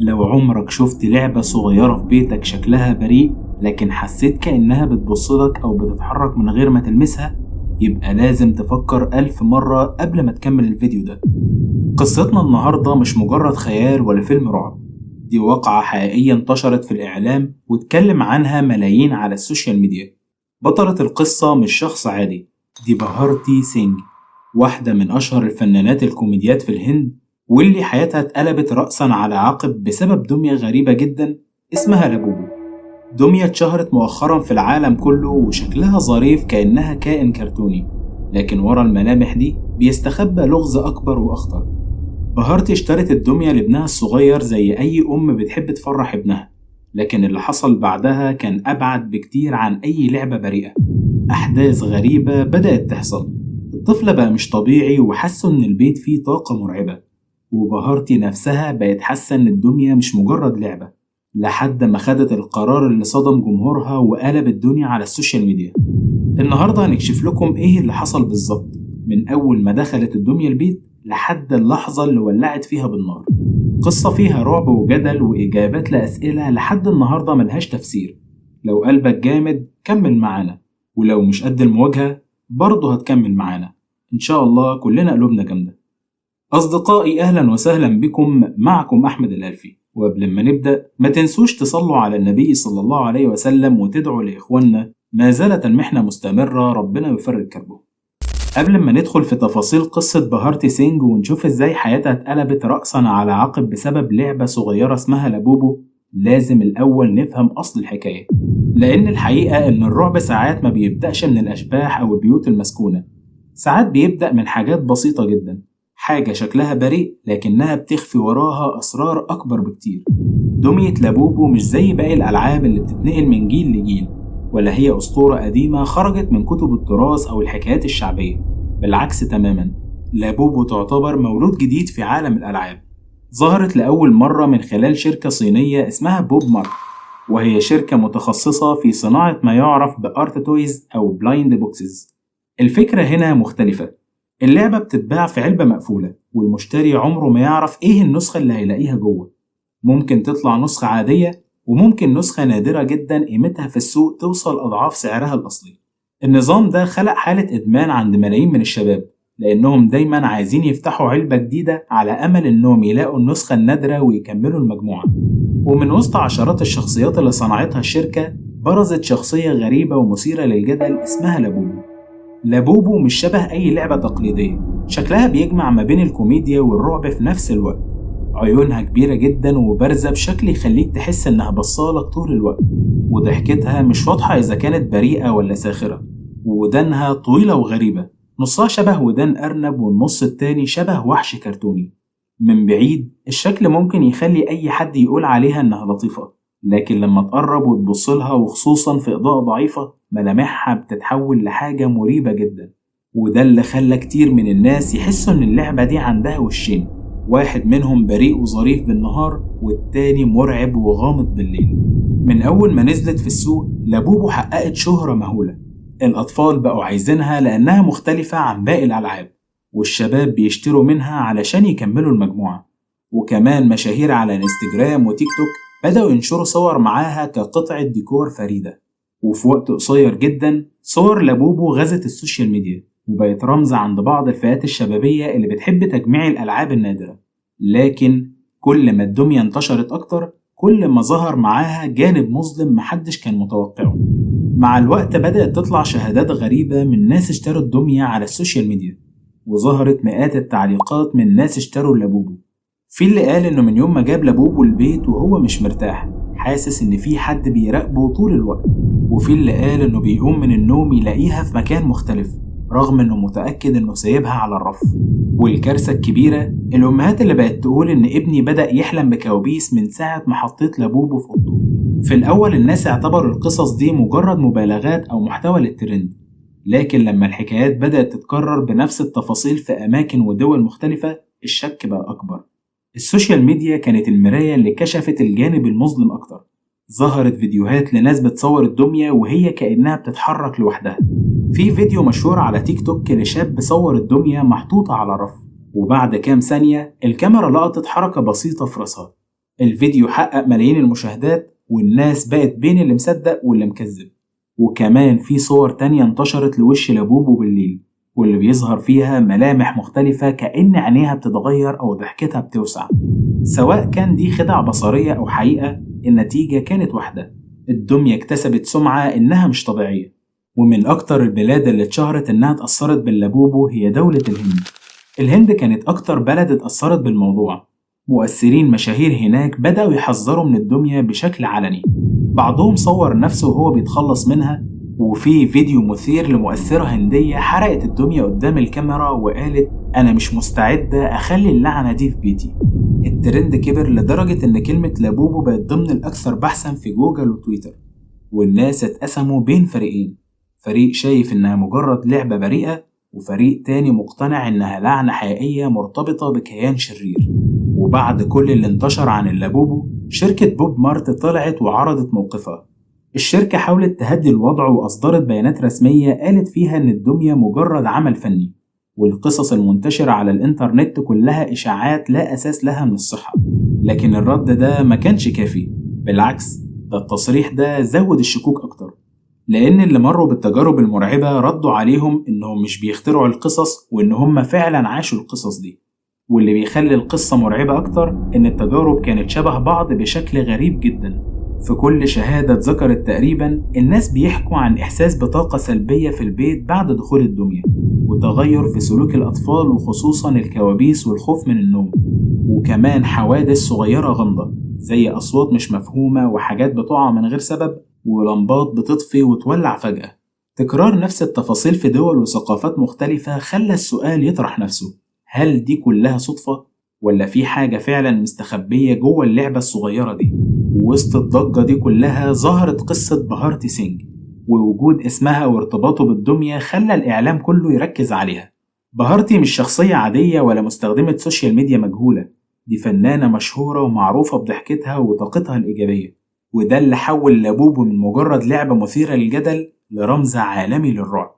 لو عمرك شفت لعبة صغيرة في بيتك شكلها بريء لكن حسيت كأنها بتبصلك أو بتتحرك من غير ما تلمسها، يبقى لازم تفكر 1000 مرة قبل ما تكمل الفيديو ده. قصتنا النهاردة مش مجرد خيال ولا فيلم رعب، دي واقعة حقيقية انتشرت في الإعلام واتكلم عنها ملايين على السوشيال ميديا. بطلة القصة مش شخص عادي، دي بهارتي سينج، واحدة من أشهر الفنانات الكوميديات في الهند، واللي حياتها اتقلبت رأسا على عقب بسبب دمية غريبة جدا اسمها لابوبو. دمية اتشهرت مؤخرا في العالم كله وشكلها ظريف كأنها كائن كرتوني، لكن ورا الملامح دي بيستخبى لغز أكبر وأخطر. بهارتي اشترت الدمية لابنها الصغير زي أي أم بتحب تفرح ابنها، لكن اللي حصل بعدها كان أبعد بكتير عن أي لعبة بريئة. أحداث غريبة بدأت تحصل، الطفل بقى مش طبيعي وحسوا إن البيت فيه طاقة مرعبة، وبهارتي نفسها بقت حاسة إن الدمية مش مجرد لعبة، لحد ما خدت القرار اللي صدم جمهورها وقلب الدنيا على السوشيال ميديا. النهاردة هنكشف لكم إيه اللي حصل بالظبط من أول ما دخلت الدمية البيت لحد اللحظة اللي ولعت فيها بالنار. قصة فيها رعب وجدل وإجابات لأسئلة لحد النهاردة ملهاش تفسير. لو قلبك جامد كمل معانا، ولو مش قد المواجهة برضه هتكمل معانا، إن شاء الله كلنا قلوبنا جامدة. أصدقائي أهلا وسهلا بكم، معكم أحمد الألفي. وقبل ما نبدأ ما تنسوش تصلوا على النبي صلى الله عليه وسلم وتدعوا لإخواننا، ما زالت المحنة مستمرة، ربنا يفرج كربه. قبل ما ندخل في تفاصيل قصة بهارتي سينج ونشوف ازاي حياتها اتقلبت رأسا على عقب بسبب لعبة صغيرة اسمها لابوبو، لازم الأول نفهم أصل الحكاية، لأن الحقيقة إن الرعب ساعات ما بيبدأش من الأشباح أو البيوت المسكونة، ساعات بيبدأ من حاجات بسيطة جدا، حاجة شكلها بريء لكنها بتخفي وراها أسرار أكبر بكتير. دمية لابوبو مش زي باقي الألعاب اللي بتتنقل من جيل لجيل، ولا هي أسطورة قديمة خرجت من كتب التراث أو الحكايات الشعبية، بالعكس تماما. لابوبو تعتبر مولود جديد في عالم الألعاب، ظهرت لأول مرة من خلال شركة صينية اسمها بوب مارك، وهي شركة متخصصة في صناعة ما يعرف بأرت تويز أو بلايند بوكسز. الفكرة هنا مختلفة، اللعبة بتتباع في علبة مقفولة والمشتري عمره ما يعرف إيه النسخة اللي هيلاقيها جوه، ممكن تطلع نسخة عادية وممكن نسخة نادرة جدا قيمتها في السوق توصل أضعاف سعرها الأصلي. النظام ده خلق حالة إدمان عند ملايين من الشباب، لأنهم دايما عايزين يفتحوا علبة جديدة على أمل إنهم يلاقوا النسخة النادرة ويكملوا المجموعة. ومن وسط عشرات الشخصيات اللي صنعتها الشركة برزت شخصية غريبة ومثيرة للجدل اسمها لابوبو. لابوبو مش شبه أي لعبة تقليدية، شكلها بيجمع ما بين الكوميديا والرعب في نفس الوقت، عيونها كبيرة جدا وبارزة بشكل يخليك تحس إنها بصالك طول الوقت، وضحكتها مش واضحة إذا كانت بريئة ولا ساخرة، ودانها طويلة وغريبة، نصها شبه ودان أرنب والنص التاني شبه وحش كرتوني. من بعيد الشكل ممكن يخلي أي حد يقول عليها إنها لطيفة، لكن لما تقرب وتبصلها وخصوصا في إضاءة ضعيفة ملامحها بتتحول لحاجة مريبة جدا. وده اللي خلى كتير من الناس يحسوا إن اللعبة دي عندها وشين، واحد منهم بريء وظريف بالنهار والتاني مرعب وغامض بالليل. من أول ما نزلت في السوق لابوبو حققت شهرة مهولة، الأطفال بقوا عايزينها لأنها مختلفة عن باقي الألعاب، والشباب بيشتروا منها علشان يكملوا المجموعة. وكمان مشاهير على انستجرام وتيك توك بدأوا ينشروا صور معاها كقطعة ديكور فريدة، وفي وقت قصير جدا صور لابوبو غزت السوشيال ميديا وبقت رمز عند بعض الفئات الشبابية اللي بتحب تجميع الألعاب النادرة. لكن كل ما الدمية انتشرت أكتر كل ما ظهر معاها جانب مظلم محدش كان متوقعه. مع الوقت بدأت تطلع شهادات غريبة من ناس اشتروا الدمية على السوشيال ميديا، وظهرت مئات التعليقات من ناس اشتروا لابوبو. في اللي قال إنه من يوم ما جاب لابوبو البيت وهو مش مرتاح، حاسس إن في حد بيراقبه طول الوقت، وفي اللي قال إنه بيقوم من النوم يلاقيها في مكان مختلف رغم إنه متأكد إنه سايبها على الرف. والكارثة الكبيرة الأمهات اللي بقت تقول إن ابني بدأ يحلم بكوابيس من ساعة ما حطيت لابوبو في أوضته. في الأول الناس اعتبروا القصص دي مجرد مبالغات أو محتوى للترند، لكن لما الحكايات بدأت تتكرر بنفس التفاصيل في أماكن ودول مختلفة الشك بقى أكبر. السوشيال ميديا كانت المراية اللي كشفت الجانب المظلم أكتر، ظهرت فيديوهات لناس بتصور الدمية وهي كأنها بتتحرك لوحدها. في فيديو مشهور على تيك توك لشاب صور الدمية محطوطة على رف، وبعد كام ثانية الكاميرا لقطت حركة بسيطة في راسها، الفيديو حقق ملايين المشاهدات والناس بقت بين اللي مصدق واللي مكذب. وكمان في صور تانية انتشرت لوش لابوبو بالليل واللي بيظهر فيها ملامح مختلفة كأن عينيها بتتغير أو ضحكتها بتوسع. سواء كان دي خدعة بصرية أو حقيقة، النتيجة كانت واحدة: الدمية اكتسبت سمعة إنها مش طبيعية. ومن أكتر البلاد اللي اتشهرت إنها اتأثرت باللابوبو هي دولة الهند. الهند كانت أكتر بلد اتأثرت بالموضوع. مؤثرين مشاهير هناك بدأوا يحذروا من الدمية بشكل علني، بعضهم صور نفسه وهو بيتخلص منها، وفي فيديو مثير لمؤثرة هندية حرقت الدمية قدام الكاميرا وقالت: أنا مش مستعدة أخلي اللعنة دي في بيتي. الترند كبر لدرجة إن كلمة لابوبو بقت ضمن الأكثر بحثا في جوجل وتويتر، والناس اتقسموا بين فريقين: فريق شايف إنها مجرد لعبة بريئة، وفريق تاني مقتنع إنها لعنة حقيقية مرتبطة بكيان شرير. وبعد كل اللي انتشر عن اللابوبو، شركة بوب مارت طلعت وعرضت موقفها. الشركة حاولت تهدي الوضع وأصدرت بيانات رسمية قالت فيها إن الدمية مجرد عمل فني، والقصص المنتشرة على الإنترنت كلها إشاعات لا أساس لها من الصحة. لكن الرد ده ما كانش كافي، بالعكس ده التصريح ده زود الشكوك أكتر، لأن اللي مروا بالتجارب المرعبة ردوا عليهم إنهم مش بيخترعوا القصص وإن هم فعلا عاشوا القصص دي. واللي بيخلي القصة مرعبة أكتر إن التجارب كانت شبه بعض بشكل غريب جدا. في كل شهادة اتذكرت تقريبا الناس بيحكوا عن إحساس بطاقة سلبية في البيت بعد دخول الدمية، وتغير في سلوك الأطفال وخصوصا الكوابيس والخوف من النوم، وكمان حوادث صغيرة غامضة زي أصوات مش مفهومة وحاجات بتقع من غير سبب ولمبات بتطفي وتولع فجأة. تكرار نفس التفاصيل في دول وثقافات مختلفة خلى السؤال يطرح نفسه: هل دي كلها صدفة؟ ولا في حاجة فعلا مستخبية جوه اللعبة الصغيرة دي؟ وسط الضجة دي كلها ظهرت قصة بهارتي سينج، ووجود اسمها وارتباطه بالدمية خلى الإعلام كله يركز عليها. بهارتي مش شخصية عادية ولا مستخدمة سوشيال ميديا مجهولة، دي فنانة مشهورة ومعروفة بضحكتها وطاقتها الإيجابية، وده اللي حول لابوبو من مجرد لعبة مثيرة للجدل لرمز عالمي للرعب.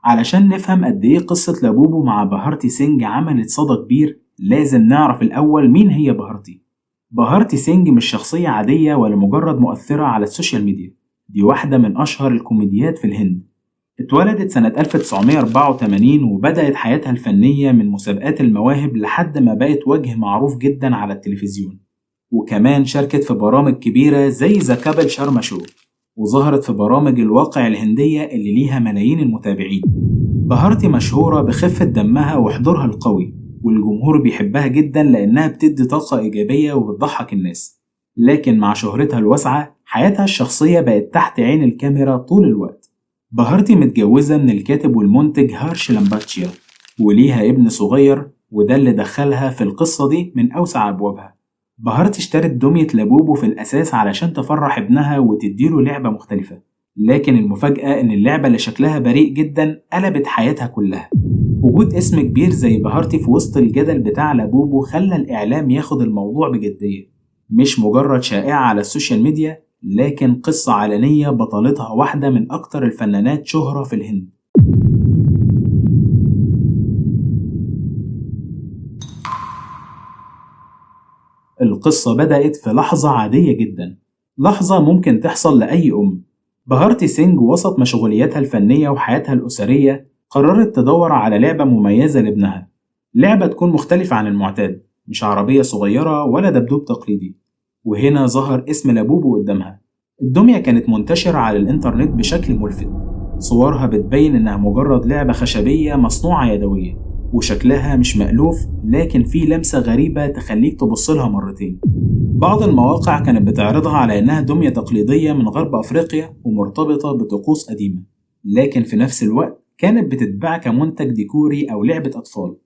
علشان نفهم قد ايه قصة لابوبو مع بهارتي سينج عملت صدى كبير، لازم نعرف الأول مين هي بهارتي. بهارتي سينج مش شخصية عادية ولا مجرد مؤثرة على السوشيال ميديا، دي واحدة من أشهر الكوميديات في الهند. اتولدت سنة 1984 وبدأت حياتها الفنية من مسابقات المواهب لحد ما بقت وجه معروف جدا على التلفزيون، وكمان شاركت في برامج كبيرة زي ذا كابل شارما شو، وظهرت في برامج الواقع الهندية اللي ليها ملايين المتابعين. بهارتي مشهورة بخفة دمها وحضورها القوي، والجمهور بيحبها جدا لأنها بتدي طاقة إيجابية وبتضحك الناس. لكن مع شهرتها الواسعة حياتها الشخصية بقت تحت عين الكاميرا طول الوقت. بهارتي متجوزة من الكاتب والمنتج هارش لامباتشيا، وليها ابن صغير، وده اللي دخلها في القصة دي من أوسع أبوابها. بهارتي اشترت دمية لابوبو في الأساس علشان تفرح ابنها وتديله لعبة مختلفة، لكن المفاجأة إن اللعبة اللي شكلها بريء جدا قلبت حياتها كلها. وجود اسم كبير زي بهارتي في وسط الجدل بتاع لابوبو خلى الإعلام ياخد الموضوع بجدية، مش مجرد شائعة على السوشيال ميديا، لكن قصة علنية بطلتها واحدة من أكتر الفنانات شهرة في الهند. القصة بدأت في لحظة عادية جدا، لحظة ممكن تحصل لأي أم. بهارتي سينج وسط مشغولياتها الفنية وحياتها الأسرية قررت تدور على لعبة مميزة لابنها، لعبة تكون مختلفة عن المعتاد، مش عربية صغيرة ولا دبدوب تقليدي. وهنا ظهر اسم لابوبو قدامها. الدمية كانت منتشرة على الإنترنت بشكل ملفت، صورها بتبين إنها مجرد لعبة خشبية مصنوعة يدوية، وشكلها مش مألوف لكن فيه لمسة غريبة تخليك تبصلها مرتين. بعض المواقع كانت بتعرضها على إنها دمية تقليدية من غرب أفريقيا ومرتبطة بطقوس قديمة، لكن في نفس الوقت كانت بتتباع كمنتج ديكوري أو لعبة أطفال.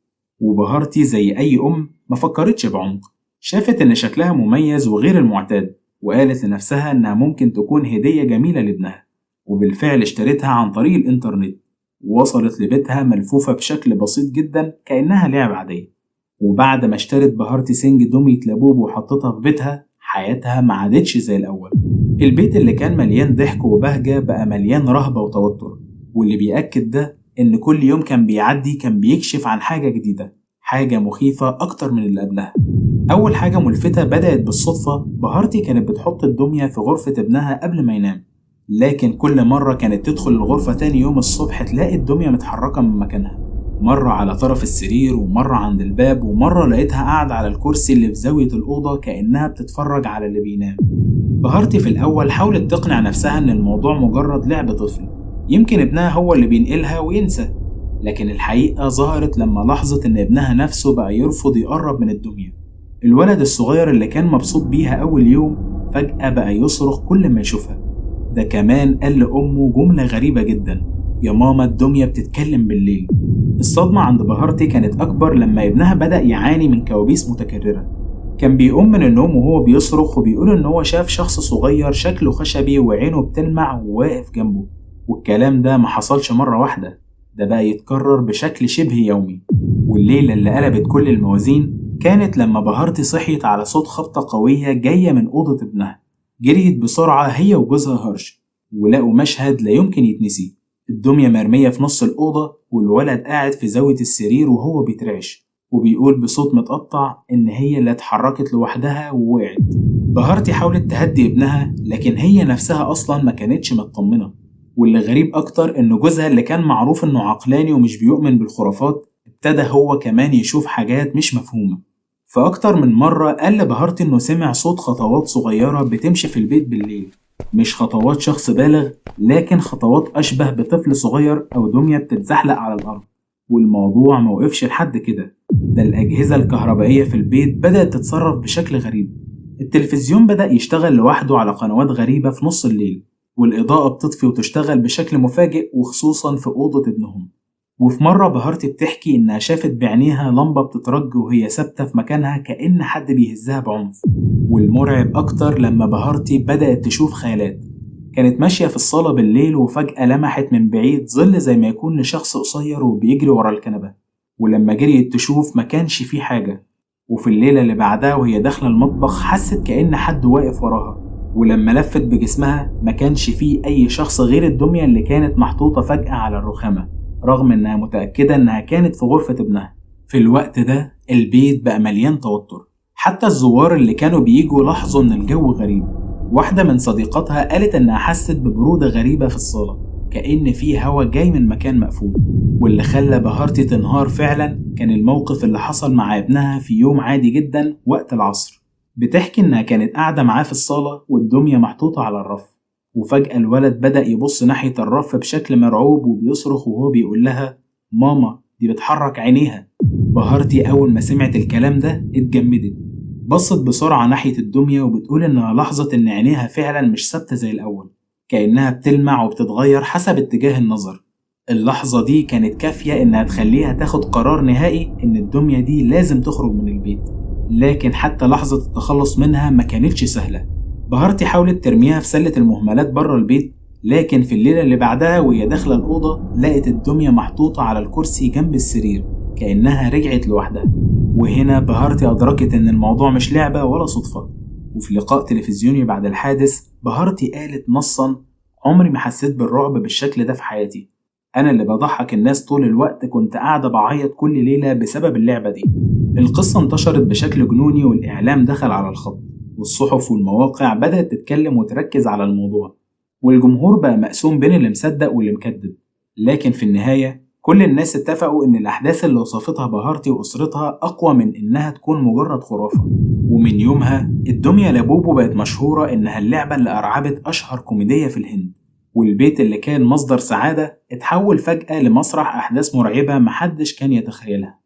وبهارتي زي أي أم ما فكرتش بعمق، شافت إن شكلها مميز وغير المعتاد، وقالت لنفسها إنها ممكن تكون هدية جميلة لابنها. وبالفعل اشترتها عن طريق الإنترنت، ووصلت لبيتها ملفوفة بشكل بسيط جدا كأنها لعبة عادية. وبعد ما اشترت بهارتي سينج دمية لابوبو وحطتها في بيتها، حياتها ما عادتش زي الأول. البيت اللي كان مليان ضحك وبهجة بقى مليان رهبة وتوتر، واللي بيأكد ده إن كل يوم كان بيعدي كان بيكشف عن حاجة جديدة، حاجة مخيفة أكتر من اللي قبلها. أول حاجة ملفتة بدأت بالصدفة، بهارتي كانت بتحط الدمية في غرفة ابنها قبل ما ينام، لكن كل مرة كانت تدخل الغرفة تاني يوم الصبح تلاقي الدمية متحركة من مكانها، مرة على طرف السرير ومرة عند الباب، ومرة لقيتها قاعدة على الكرسي اللي في زاوية الأوضة كأنها بتتفرج على اللي بينام. بهارتي في الأول حاولت تقنع نفسها إن الموضوع مجرد لعب طفل، يمكن ابنها هو اللي بينقلها وينسى، لكن الحقيقة ظهرت لما لاحظت إن ابنها نفسه بقى يرفض يقرب من الدمية. الولد الصغير اللي كان مبسوط بيها أول يوم فجأة بقى يصرخ كل ما يشوفها. ده كمان قال لأمه جملة غريبة جدا: يا ماما الدمية بتتكلم بالليل. الصدمة عند بهارتي كانت أكبر لما ابنها بدأ يعاني من كوابيس متكررة. كان بيقوم من النوم وهو بيصرخ وبيقول إن هو شاف شخص صغير شكله خشبي وعينه بتلمع وواقف جنبه، والكلام ده ما حصلش مرة واحدة، ده بقى يتكرر بشكل شبه يومي. والليلة اللي قلبت كل الموازين كانت لما بهارتي صحيت على صوت خبطة قوية جاية من أوضة ابنها. جريت بسرعة هي وجوزها هرش ولقوا مشهد لا يمكن يتنسي: الدمية مرمية في نص الأوضة والولد قاعد في زاوية السرير وهو بيترعش وبيقول بصوت متقطع إن هي اللي اتحركت لوحدها ووقعت. بهارتي حاولت تهدي ابنها لكن هي نفسها أصلا ما كانتش مطمنة. واللي غريب أكتر إن جوزها اللي كان معروف إنه عقلاني ومش بيؤمن بالخرافات ابتدى هو كمان يشوف حاجات مش مفهومة. فأكتر من مرة قال لبهارتي إنه سمع صوت خطوات صغيرة بتمشي في البيت بالليل، مش خطوات شخص بالغ لكن خطوات أشبه بطفل صغير أو دمية بتتزحلق على الأرض. والموضوع موقفش لحد كده، ده الأجهزة الكهربائية في البيت بدأت تتصرف بشكل غريب. التلفزيون بدأ يشتغل لوحده على قنوات غريبة في نص الليل، والإضاءة بتطفي وتشتغل بشكل مفاجئ وخصوصا في أوضة ابنهم. وفي مرة بهارتي بتحكي إنها شافت بعينيها لمبة بتترج وهي ثابتة في مكانها كأن حد بيهزها بعنف. والمرعب أكتر لما بهارتي بدأت تشوف خيالات، كانت ماشية في الصالة بالليل وفجأة لمحت من بعيد ظل زي ما يكون لشخص قصير وبيجري ورا الكنبة، ولما جريت تشوف ما كانش فيه حاجة. وفي الليلة اللي بعدها وهي داخلة المطبخ حست كأن حد واقف وراها، ولما لفت بجسمها ما كانش فيه أي شخص غير الدمية اللي كانت محطوطة فجأة على الرخامة، رغم إنها متأكدة إنها كانت في غرفة ابنها. في الوقت ده البيت بقى مليان توتر، حتى الزوار اللي كانوا بييجوا لاحظوا إن الجو غريب. واحدة من صديقاتها قالت إنها حست ببرودة غريبة في الصالة كأن فيه هوا جاي من مكان مقفول. واللي خلى بهارتي تنهار فعلا كان الموقف اللي حصل مع ابنها في يوم عادي جدا وقت العصر. بتحكي إنها كانت قاعدة معاه في الصالة والدمية محطوطة على الرف، وفجأة الولد بدأ يبص ناحية الرف بشكل مرعوب وبيصرخ وهو بيقول لها: ماما دي بتحرك عينيها. بهارتي أول ما سمعت الكلام ده اتجمدت، بصت بسرعة ناحية الدمية وبتقول إنها لاحظت إن عينيها فعلا مش ثابتة زي الأول، كأنها بتلمع وبتتغير حسب اتجاه النظر. اللحظة دي كانت كافية إنها تخليها تاخد قرار نهائي إن الدمية دي لازم تخرج من البيت، لكن حتى لحظة التخلص منها ما كانتش سهلة. بهارتي حاولت ترميها في سلة المهملات بره البيت، لكن في الليلة اللي بعدها وهي داخلة الأوضة لقت الدمية محطوطة على الكرسي جنب السرير كأنها رجعت لوحدها. وهنا بهارتي أدركت إن الموضوع مش لعبة ولا صدفة. وفي لقاء تلفزيوني بعد الحادث بهارتي قالت نصا: عمري ما حسيت بالرعب بالشكل ده في حياتي، أنا اللي بضحك الناس طول الوقت كنت قاعدة بعيط كل ليلة بسبب اللعبة دي. القصة انتشرت بشكل جنوني والإعلام دخل على الخط، والصحف والمواقع بدأت تتكلم وتركز على الموضوع، والجمهور بقى مقسوم بين اللي مصدق واللي مكذب. لكن في النهاية كل الناس اتفقوا إن الأحداث اللي وصفتها بهارتي وأسرتها أقوى من إنها تكون مجرد خرافة. ومن يومها الدمية لابوبو بقت مشهورة إنها اللعبة اللي أرعبت أشهر كوميدية في الهند، والبيت اللي كان مصدر سعادة اتحول فجأة لمسرح أحداث مرعبة محدش كان يتخيلها.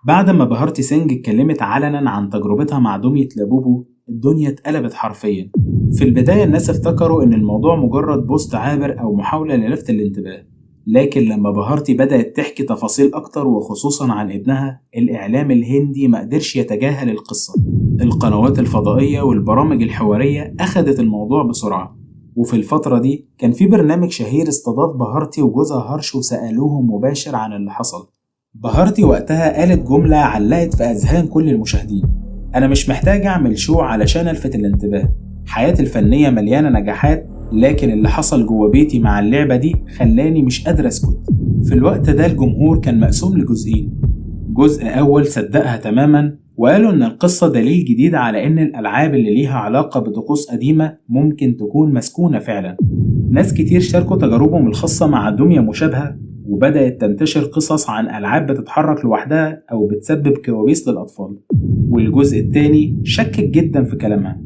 بعد ما بهارتي سينج اتكلمت علنا عن تجربتها مع دمية لابوبو الدنيا اتقلبت حرفيا. في البداية الناس افتكروا ان الموضوع مجرد بوست عابر او محاولة للفت الانتباه، لكن لما بهارتي بدأت تحكي تفاصيل اكتر وخصوصا عن ابنها الاعلام الهندي مقدرش يتجاهل القصة. القنوات الفضائية والبرامج الحوارية اخدت الموضوع بسرعة، وفي الفترة دي كان في برنامج شهير استضاف بهارتي وجوزها هرش وسألوهم مباشر عن اللي حصل. بهارتي وقتها قالت جملة علقت في أذهان كل المشاهدين: أنا مش محتاج أعمل شو علشان ألفت الانتباه، حياتي الفنية مليانة نجاحات، لكن اللي حصل جوه بيتي مع اللعبة دي خلاني مش قادر اسكت. في الوقت ده الجمهور كان مقسوم لجزئين، جزء أول صدقها تماما وقالوا إن القصة دليل جديد على إن الألعاب اللي ليها علاقة بطقوس قديمة ممكن تكون مسكونة فعلا. ناس كتير شاركوا تجاربهم الخاصة مع دمية مشابهة، وبدأت تنتشر قصص عن ألعاب بتتحرك لوحدها أو بتسبب كوابيس للأطفال. والجزء التاني شكك جدا في كلامها،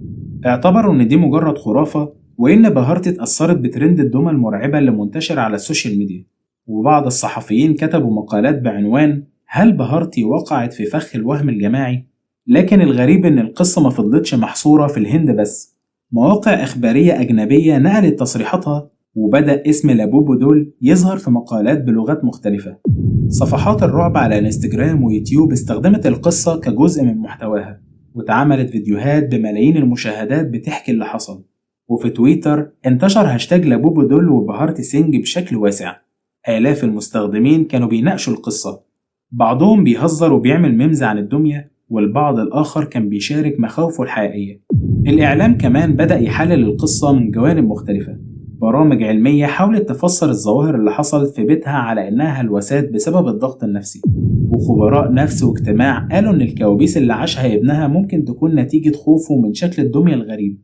اعتبروا إن دي مجرد خرافة، وإن بهارتي اتأثرت بترند الدمى المرعبة اللي منتشر على السوشيال ميديا. وبعض الصحفيين كتبوا مقالات بعنوان هل بهارتي وقعت في فخ الوهم الجماعي؟ لكن الغريب إن القصة ما فضلتش محصورة في الهند بس، مواقع إخبارية أجنبية نقلت تصريحاتها، وبدأ اسم لابوبو دول يظهر في مقالات بلغات مختلفة. صفحات الرعب على انستجرام ويوتيوب استخدمت القصة كجزء من محتواها، واتعملت فيديوهات بملايين المشاهدات بتحكي اللي حصل. وفي تويتر انتشر هاشتاج لابوبو دول وبهارتي سينج بشكل واسع، آلاف المستخدمين كانوا بيناقشوا القصة، بعضهم بيهزر وبيعمل ميمز عن الدمية، والبعض الآخر كان بيشارك مخاوفه الحقيقية. الإعلام كمان بدأ يحلل القصة من جوانب مختلفة، برامج علمية حاولت تفسر الظواهر اللي حصلت في بيتها على إنها هلوسات بسبب الضغط النفسي، وخبراء نفس واجتماع قالوا إن الكوابيس اللي عاشها ابنها ممكن تكون نتيجة خوفه من شكل الدمية الغريب.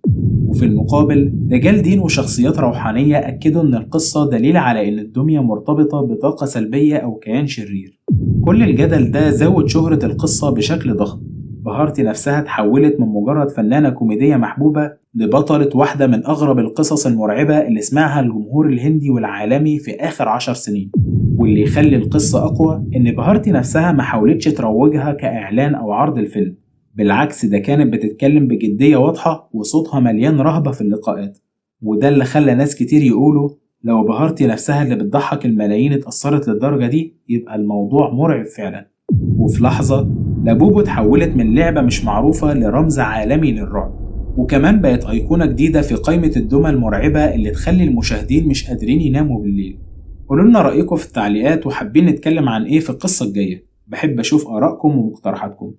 وفي المقابل رجال دين وشخصيات روحانية أكدوا إن القصة دليل على إن الدمية مرتبطة بطاقة سلبية أو كيان شرير. كل الجدل ده زود شهرة القصة بشكل ضخم. بهارتي نفسها تحولت من مجرد فنانة كوميدية محبوبة لبطلة واحدة من أغرب القصص المرعبة اللي سمعها الجمهور الهندي والعالمي في آخر 10 سنين. واللي يخلي القصة أقوى إن بهارتي نفسها ما حاولتش تروجها كإعلان أو عرض الفيلم، بالعكس ده كانت بتتكلم بجدية واضحة وصوتها مليان رهبة في اللقاءات. وده اللي خلى ناس كتير يقولوا لو بهارتي نفسها اللي بتضحك الملايين اتأثرت للدرجة دي يبقى الموضوع مرعب فعلا. وفي لحظة لابوبو اتحولت من لعبة مش معروفة لرمز عالمي للرعب، وكمان بقت أيقونة جديدة في قائمة الدمى المرعبة اللي تخلي المشاهدين مش قادرين يناموا بالليل. قولوا لنا رأيكم في التعليقات، وحابين نتكلم عن ايه في القصة الجاية، بحب أشوف آرائكم ومقترحاتكم.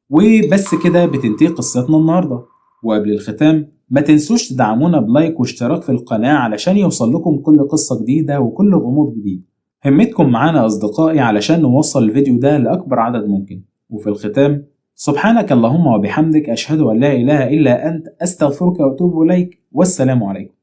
وبس كده بتنتهي قصتنا النهاردة، وقبل الختام ما تنسوش تدعمونا بلايك واشتراك في القناة علشان يوصل لكم كل قصة جديدة وكل غموض جديد. همتكم معانا أصدقائي علشان نوصل الفيديو ده لأكبر عدد ممكن. وفي الختام سبحانك اللهم وبحمدك أشهد أن لا إله إلا أنت أستغفرك وأتوب إليك، والسلام عليكم.